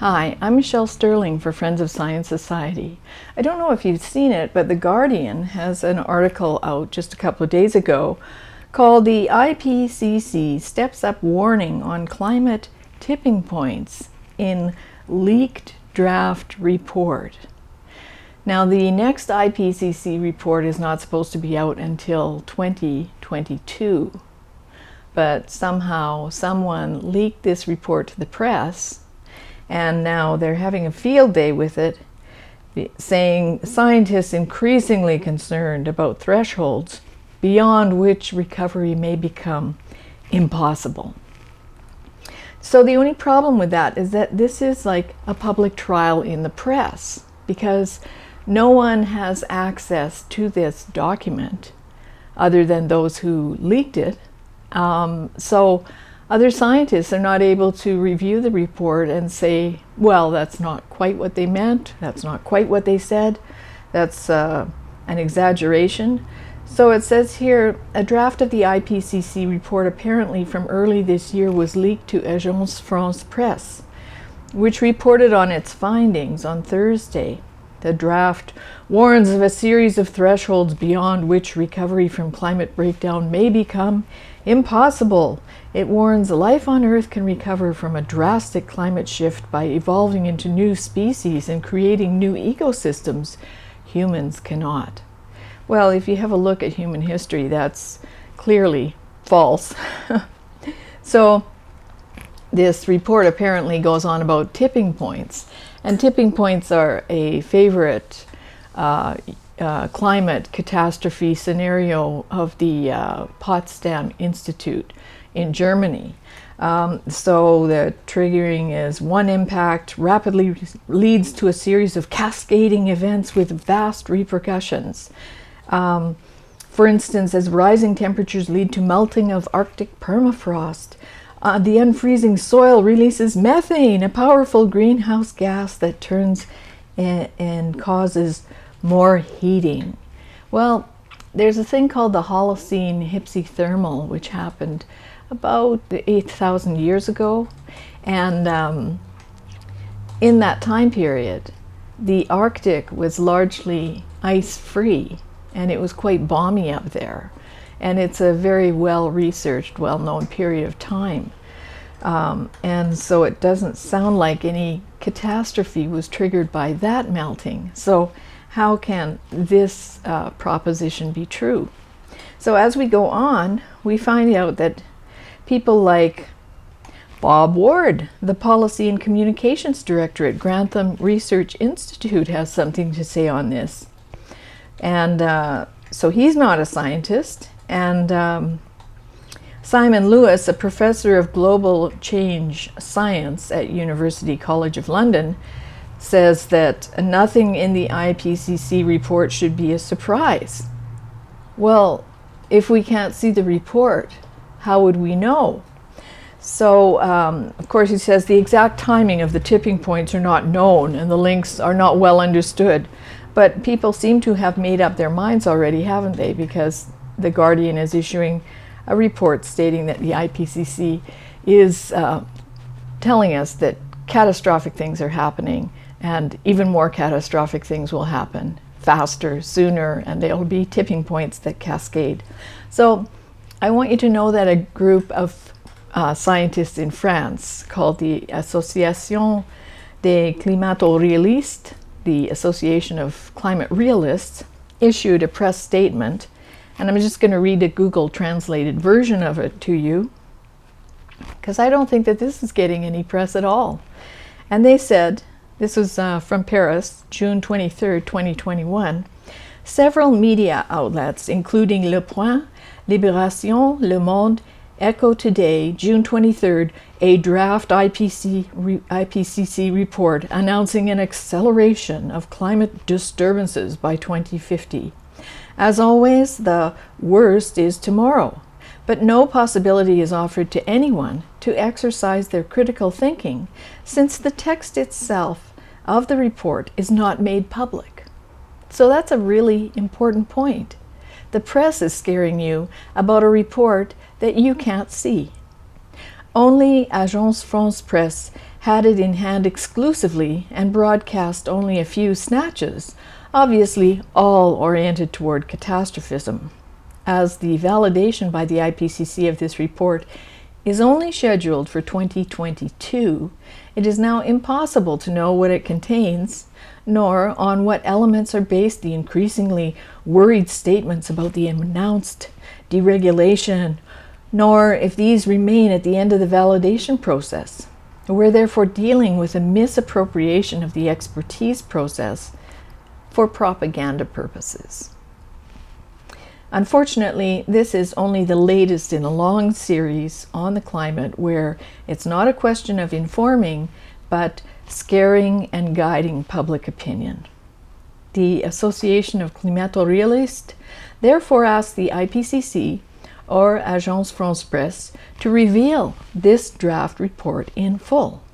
Hi, I'm Michelle Sterling for Friends of Science Society. I don't know if you've seen it, but The Guardian has an article out just a couple of days ago called "The IPCC Steps Up Warning on Climate Tipping Points in Leaked Draft Report." Now, the next IPCC report is not supposed to be out until 2022, but somehow someone leaked this report to the press, and now they're having a field day with it, saying scientists increasingly concerned about thresholds beyond which recovery may become impossible. So the only problem with that is that this is like a public trial in the press, because no one has access to this document other than those who leaked it. So other scientists are not able to review the report and say, well, that's not quite what they meant, that's not quite what they said, that's an exaggeration. So it says here, a draft of the IPCC report apparently from early this year was leaked to Agence France-Presse, which reported on its findings on Thursday. The draft warns of a series of thresholds beyond which recovery from climate breakdown may become impossible. It warns life on Earth can recover from a drastic climate shift by evolving into new species and creating new ecosystems. Humans cannot. Well, if you have a look at human history, that's clearly false. So this report apparently goes on about tipping points. And tipping points are a favorite climate catastrophe scenario of the Potsdam Institute in Germany. So the triggering is one impact rapidly leads to a series of cascading events with vast repercussions. For instance, as rising temperatures lead to melting of Arctic permafrost, the unfreezing soil releases methane, a powerful greenhouse gas that turns and causes more heating. Well, there's a thing called the Holocene hypsothermal, which happened about 8,000 years ago. And in that time period, the Arctic was largely ice-free, and it was quite balmy up there. And it's a very well-researched, well-known period of time. And so it doesn't sound like any catastrophe was triggered by that melting. So how can this proposition be true? So as we go on, we find out that people like Bob Ward, the Policy and Communications Director at Grantham Research Institute, has something to say on this. And so he's not a scientist. And Simon Lewis, a professor of global change science at University College of London, says that nothing in the IPCC report should be a surprise. Well, if we can't see the report, how would we know? So, of course, he says the exact timing of the tipping points are not known and the links are not well understood. But people seem to have made up their minds already, haven't they? Because The Guardian is issuing a report stating that the IPCC is telling us that catastrophic things are happening, and even more catastrophic things will happen faster, sooner, and there will be tipping points that cascade. So I want you to know that a group of scientists in France called the Association des climato-réalistes, the Association of Climate Realists, issued a press statement, and I'm just going to read a Google translated version of it to you, because I don't think that this is getting any press at all. And they said, this was from Paris, June 23rd, 2021, several media outlets, including Le Point, Libération, Le Monde, Echo Today, June 23rd, a draft IPCC report announcing an acceleration of climate disturbances by 2050. As always, the worst is tomorrow, but no possibility is offered to anyone to exercise their critical thinking, since the text itself of the report is not made public. So that's a really important point. The press is scaring you about a report that you can't see. Only Agence France-Presse had it in hand exclusively and broadcast only a few snatches, obviously all oriented toward catastrophism. As the validation by the IPCC of this report is only scheduled for 2022, it is now impossible to know what it contains, nor on what elements are based the increasingly worried statements about the announced deregulation, nor if these remain at the end of the validation process. We're therefore dealing with a misappropriation of the expertise process for propaganda purposes. Unfortunately, this is only the latest in a long series on the climate where it's not a question of informing, but scaring and guiding public opinion. The Association of climato-réalistes therefore asked the IPCC or Agence France-Presse to reveal this draft report in full.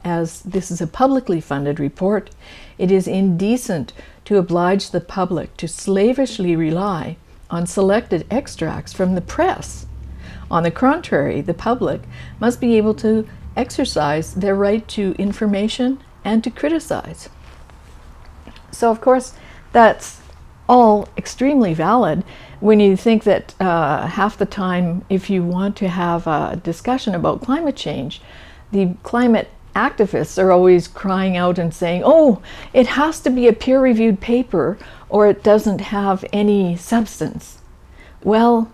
As this is a publicly funded report, it is indecent to oblige the public to slavishly rely on selected extracts from the press. On the contrary, the public must be able to exercise their right to information and to criticize. So of course, that's all extremely valid when you think that half the time, if you want to have a discussion about climate change, the climate activists are always crying out and saying, oh, it has to be a peer-reviewed paper or it doesn't have any substance. Well,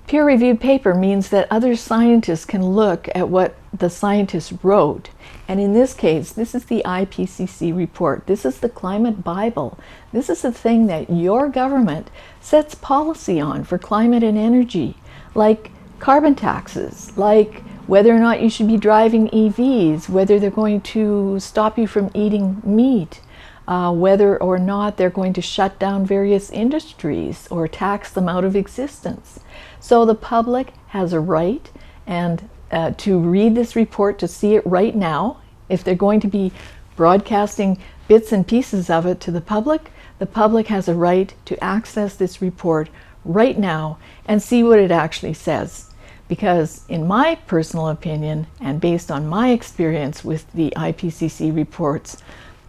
peer-reviewed paper means that other scientists can look at what the scientists wrote. And in this case, this is the IPCC report. This is the climate Bible. This is the thing that your government sets policy on for climate and energy, like carbon taxes, like whether or not you should be driving EVs, whether they're going to stop you from eating meat, whether or not they're going to shut down various industries or tax them out of existence. So the public has a right and to read this report, to see it right now. If they're going to be broadcasting bits and pieces of it to the public has a right to access this report right now and see what it actually says. Because in my personal opinion, and based on my experience with the IPCC reports,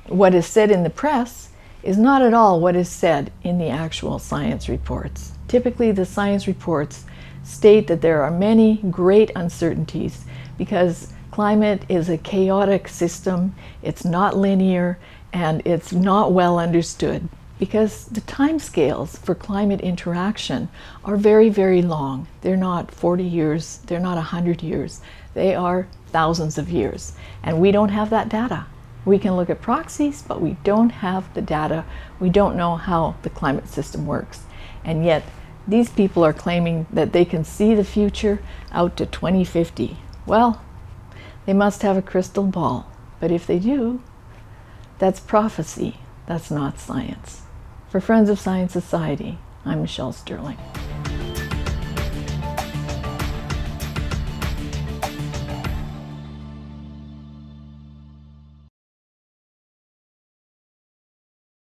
what is said in the press is not at all what is said in the actual science reports. Typically, the science reports state that there are many great uncertainties because climate is a chaotic system, it's not linear, and it's not well understood because the timescales for climate interaction are very, very long. They're not 40 years, they're not 100 years, they are thousands of years, and we don't have that data. We can look at proxies, but we don't have the data. We don't know how the climate system works. And yet, these people are claiming that they can see the future out to 2050. Well, they must have a crystal ball. But if they do, that's prophecy. That's not science. For Friends of Science Society, I'm Michelle Sterling.